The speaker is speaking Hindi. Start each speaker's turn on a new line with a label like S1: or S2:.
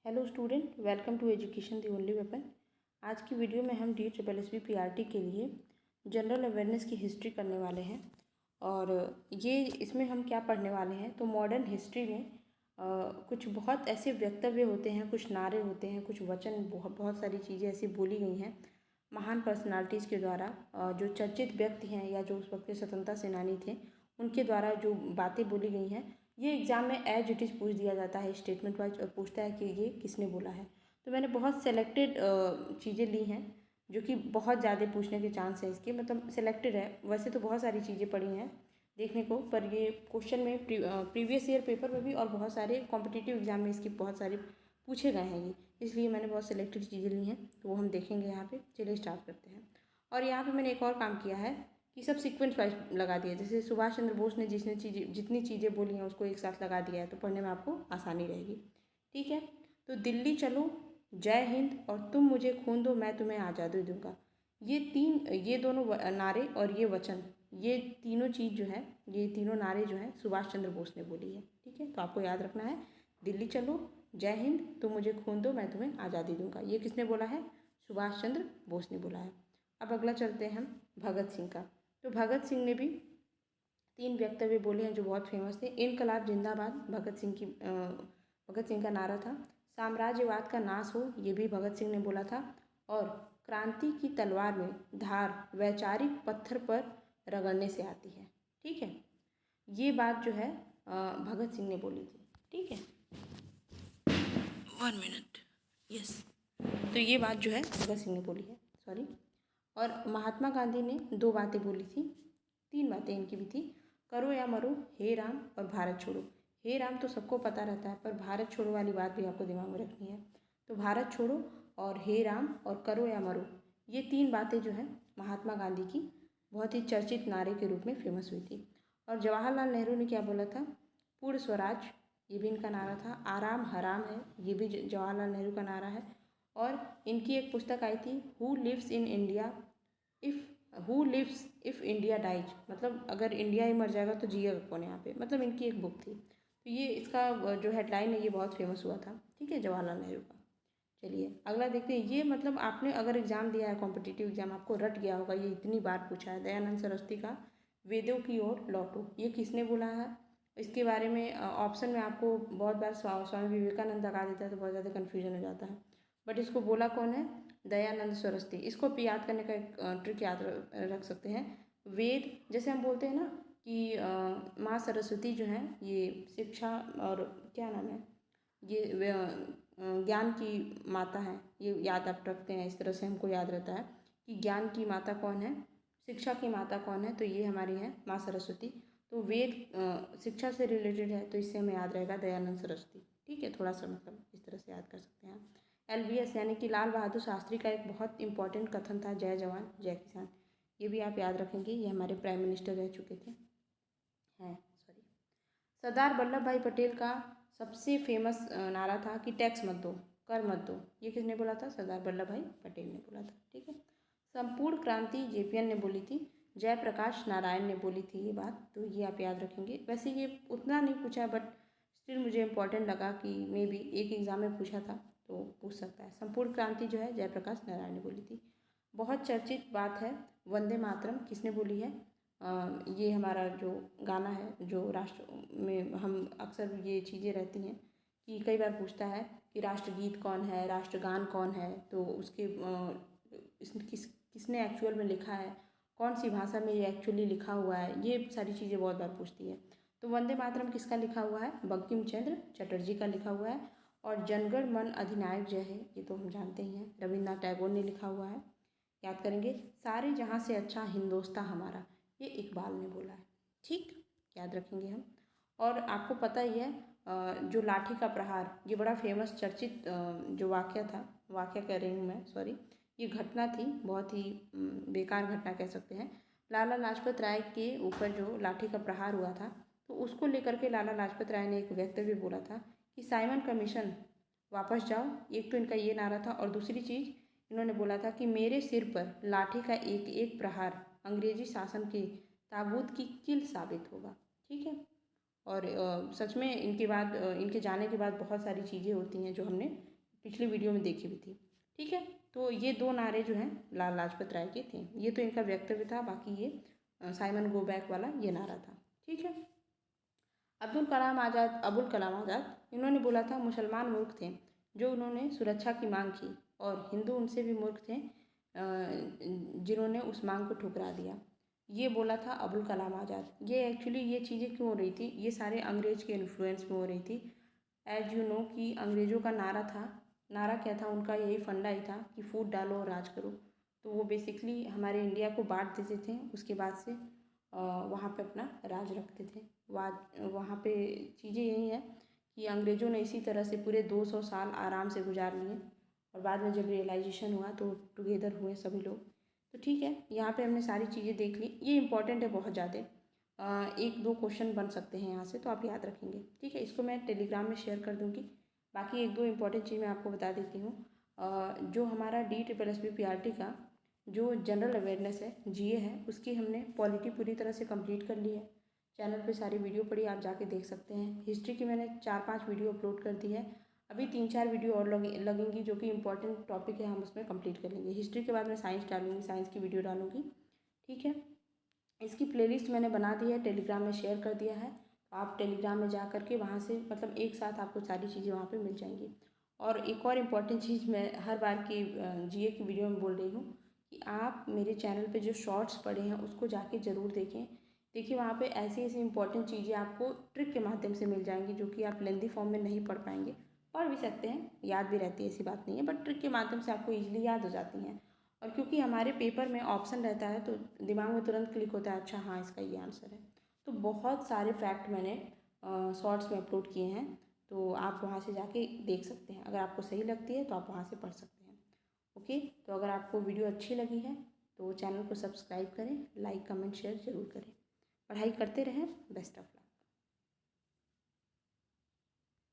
S1: Hello student, welcome to education the only weapon. आज की वीडियो में हम DSSB PRT के लिए जनरल अवेयरनेस की हिस्ट्री करने वाले हैं। और ये इसमें हम क्या पढ़ने वाले हैं, तो मॉडर्न हिस्ट्री में कुछ बहुत ऐसे वक्तव्य होते हैं, कुछ नारे होते हैं, कुछ वचन, बहुत सारी चीज़ें ऐसी बोली गई हैं महान पर्सनालिटीज़ के द्वारा, जो चर्चित व्यक्ति हैं या जो उस वक्त के स्वतंत्रता सेनानी थे, उनके द्वारा जो बातें बोली गई हैं। ये एग्ज़ाम में एज इट इज़ पूछ दिया जाता है स्टेटमेंट वाइज, और पूछता है कि ये किसने बोला है। तो मैंने बहुत सेलेक्टेड चीज़ें ली हैं जो कि बहुत ज़्यादा पूछने के चांस है इसके, मतलब सेलेक्टेड है। वैसे तो बहुत सारी चीज़ें पढ़ी हैं देखने को, पर ये क्वेश्चन में प्रीवियस ईयर पेपर में भी और बहुत सारे कॉम्पिटिटिव एग्जाम में इसकी बहुत सारे पूछे गए हैं ये, इसलिए मैंने बहुत सेलेक्टेड चीज़ें ली हैं, तो वो हम देखेंगे यहाँ पे। चलिए स्टार्ट करते हैं। और यहाँ पे मैंने एक और काम किया है कि सब सीक्वेंस वाइज लगा दिया। जैसे सुभाष चंद्र बोस ने जितनी चीज़ें बोली हैं उसको एक साथ लगा दिया है, तो पढ़ने में आपको आसानी रहेगी। ठीक है, तो दिल्ली चलो, जय हिंद और तुम मुझे खून दो मैं तुम्हें आज़ादी दूंगा, ये दोनों नारे और ये वचन, ये तीनों चीज़ जो है, ये तीनों नारे जो हैं सुभाष चंद्र बोस ने बोली है। ठीक है, तो आपको याद रखना है, दिल्ली चलो, जय हिंद, तुम मुझे खून दो मैं तुम्हें आज़ादी दूंगा, ये किसने बोला है? सुभाष चंद्र बोस ने बोला है। अब अगला चलते हैं हम भगत सिंह का। तो भगत सिंह ने भी 3 वक्तव्य बोले हैं जो बहुत फेमस थे। इनकलाब जिंदाबाद भगत सिंह का नारा था। साम्राज्यवाद का नाश हो, ये भी भगत सिंह ने बोला था। और क्रांति की तलवार में धार वैचारिक पत्थर पर रगड़ने से आती है। ठीक है, ये बात जो है भगत सिंह ने बोली थी। ठीक है, 1 मिनट, यस। तो ये बात जो है भगत सिंह ने बोली है, सॉरी। और महात्मा गांधी ने 2 बातें बोली थी, 3 बातें इनकी भी थी। करो या मरो, हे राम और भारत छोड़ो। हे राम तो सबको पता रहता है, पर भारत छोड़ो वाली बात भी आपको दिमाग में रखनी है। तो भारत छोड़ो और हे राम और करो या मरो, ये 3 बातें जो है महात्मा गांधी की बहुत ही चर्चित नारे के रूप में फेमस हुई थी। और जवाहरलाल नेहरू ने क्या बोला था? पूर्ण स्वराज, ये भी इनका नारा था। आराम हराम है, ये भी जवाहरलाल नेहरू का नारा है। और इनकी एक पुस्तक आई थी, who lives in India if India dies, मतलब अगर इंडिया ही मर जाएगा तो जिएगा कौन यहाँ पे, मतलब इनकी एक बुक थी। तो ये इसका जो हेडलाइन है ये बहुत फेमस हुआ था। ठीक है, जवाहरलाल नेहरू का। चलिए अगला देखते हैं। ये मतलब आपने अगर एग्जाम दिया है, कॉम्पिटिटिव एग्जाम, आपको रट गया होगा, ये इतनी बार पूछा है। दयानंद सरस्वती का वेदों की ओर लौटो, ये किसने बोला है? इसके बारे में ऑप्शन में आपको बहुत बार स्वामी विवेकानंद लगा देता है, तो बहुत ज़्यादा कन्फ्यूजन हो जाता है। बट इसको बोला कौन है? दयानंद सरस्वती। इसको भी याद करने का एक ट्रिक याद रख सकते हैं। वेद, जैसे हम बोलते हैं ना कि माँ सरस्वती जो है ये शिक्षा और क्या नाम है, ये ज्ञान की माता है, ये याद आप रखते हैं। इस तरह से हमको याद रहता है कि ज्ञान की माता कौन है, शिक्षा की माता कौन है, तो ये हमारी है माँ सरस्वती। तो वेद शिक्षा से रिलेटेड है, तो इससे हमें याद रहेगा दयानंद सरस्वती। ठीक है, थोड़ा सा मतलब इस तरह से याद कर सकते हैं। LBS यानी कि लाल बहादुर शास्त्री का एक बहुत इंपॉर्टेंट कथन था, जय जवान जय किसान, ये भी आप याद रखेंगे, ये हमारे प्राइम मिनिस्टर रह चुके थे, हैं सॉरी। सरदार वल्लभ भाई पटेल का सबसे फेमस नारा था कि टैक्स मत दो, कर मत दो, ये किसने बोला था? सरदार वल्लभ भाई पटेल ने बोला था। ठीक है, संपूर्ण क्रांति JPN ने बोली थी, जयप्रकाश नारायण ने बोली थी ये बात, तो ये आप याद रखेंगे। वैसे ये उतना नहीं पूछा, बट स्टिल मुझे इम्पोर्टेंट लगा कि मे बी एक एग्ज़ाम में पूछा था तो पूछ सकता है। संपूर्ण क्रांति जो है जयप्रकाश नारायण ने बोली थी। बहुत चर्चित बात है वंदे मातरम, किसने बोली है? ये हमारा जो गाना है, जो राष्ट्र में हम अक्सर ये चीज़ें रहती हैं कि कई बार पूछता है कि राष्ट्रगीत कौन है, राष्ट्रगान कौन है, तो उसके किसने एक्चुअल में लिखा है, कौन सी भाषा में ये एक्चुअली लिखा हुआ है, ये सारी चीज़ें बहुत बार पूछती है। तो वंदे मातरम किसका लिखा हुआ है? बंकिम चंद्र चटर्जी का लिखा हुआ है। और जनगण मन अधिनायक जय है, ये तो हम जानते ही हैं, रविन्द्रनाथ टैगोर ने लिखा हुआ है, याद करेंगे। सारे जहाँ से अच्छा हिंदोस्तां हमारा, ये इकबाल ने बोला है। ठीक, याद रखेंगे हम। और आपको पता ही है जो लाठी का प्रहार, ये बड़ा फेमस चर्चित जो वाक़या था, वाक़या कह रही हूँ मैं, सॉरी, ये घटना थी, बहुत ही बेकार घटना कह सकते हैं। लाला लाजपत राय के ऊपर जो लाठी का प्रहार हुआ था, तो उसको लेकर के लाला लाजपत राय ने एक वक्तव्य बोला था कि साइमन कमीशन वापस जाओ। एक तो इनका ये नारा था, और दूसरी चीज़ इन्होंने बोला था कि मेरे सिर पर लाठी का एक एक प्रहार अंग्रेजी शासन के ताबूत की कील साबित होगा। ठीक है, और सच में इनके बाद इनके जाने के बाद बहुत सारी चीज़ें होती हैं जो हमने पिछली वीडियो में देखी भी थी। ठीक है, तो ये 2 नारे जो हैं लाला लाजपत राय के थे। ये तो इनका वक्तव्य था, बाकी ये साइमन गो बैक वाला ये नारा था। ठीक है, अब्दुल कलाम आज़ाद इन्होंने बोला था मुसलमान मूर्ख थे जो उन्होंने सुरक्षा की मांग की, और हिंदू उनसे भी मूर्ख थे जिन्होंने उस मांग को ठुकरा दिया। ये बोला था अबुल कलाम आज़ाद। ये एक्चुअली ये चीज़ें क्यों हो रही थी, ये सारे अंग्रेज़ के इन्फ्लुएंस में हो रही थी। एज यू नो कि अंग्रेज़ों का नारा क्या था, उनका यही फंडा ही था कि फूट डालो और राज करो। तो वो बेसिकली हमारे इंडिया को बांट देते थे, उसके बाद से वहाँ पे अपना राज रखते थे। वहाँ पे चीज़ें यही है कि अंग्रेज़ों ने इसी तरह से पूरे 200 साल आराम से गुजार लिए, और बाद में जब रियलाइजेशन हुआ तो टुगेदर हुए सभी लोग। तो ठीक है, यहाँ पे हमने सारी चीज़ें देख ली। ये इंपॉर्टेंट है बहुत ज़्यादा, 1-2 क्वेश्चन बन सकते हैं यहाँ से, तो आप याद रखेंगे। ठीक है, इसको मैं टेलीग्राम में शेयर कर दूँगी। बाकी 1-2 इंपॉर्टेंट चीज़ मैं आपको बता देती हूँ। जो हमारा DSSB PRT का जो जनरल अवेयरनेस है, GA है, उसकी हमने पॉलिटी पूरी तरह से कंप्लीट कर ली है। चैनल पे सारी वीडियो पड़ी, आप जाके देख सकते हैं। हिस्ट्री की मैंने 4-5 वीडियो अपलोड कर दी है। अभी 3-4 वीडियो और लगेंगी जो कि इंपॉर्टेंट टॉपिक है, हम उसमें कंप्लीट कर लेंगे। हिस्ट्री के बाद मैं साइंस डालूंगी, साइंस की वीडियो डालूंगी। ठीक है, इसकी प्लेलिस्ट मैंने बना दी है, टेलीग्राम में शेयर कर दिया है। आप टेलीग्राम में जा करके वहाँ से मतलब एक साथ आपको सारी चीज़ें वहाँ पे मिल जाएंगी। और एक और इम्पॉर्टेंट चीज़ मैं हर बार की GA की वीडियो में बोल रही हूँ कि आप मेरे चैनल पे जो शॉर्ट्स पड़े हैं उसको जाके ज़रूर देखें। देखिए, वहाँ पे ऐसी ऐसी इंपॉर्टेंट चीज़ें आपको ट्रिक के माध्यम से मिल जाएंगी जो कि आप लेंथी फॉर्म में नहीं पढ़ पाएंगे। पढ़ भी सकते हैं, याद भी रहती है, ऐसी बात नहीं है, बट ट्रिक के माध्यम से आपको ईजिली याद हो जाती हैं। और क्योंकि हमारे पेपर में ऑप्शन रहता है तो दिमाग में तुरंत क्लिक होता है, अच्छा हाँ इसका ये आंसर है। तो बहुत सारे फैक्ट मैंने शॉर्ट्स में अपलोड किए हैं, तो आप वहाँ से जाके देख सकते हैं। अगर आपको सही लगती है तो आप वहाँ से पढ़ सकते हैं। ओके, तो अगर आपको वीडियो अच्छी लगी है तो चैनल को सब्सक्राइब करें, लाइक कमेंट शेयर ज़रूर करें। पढ़ाई करते रहें। Best of luck.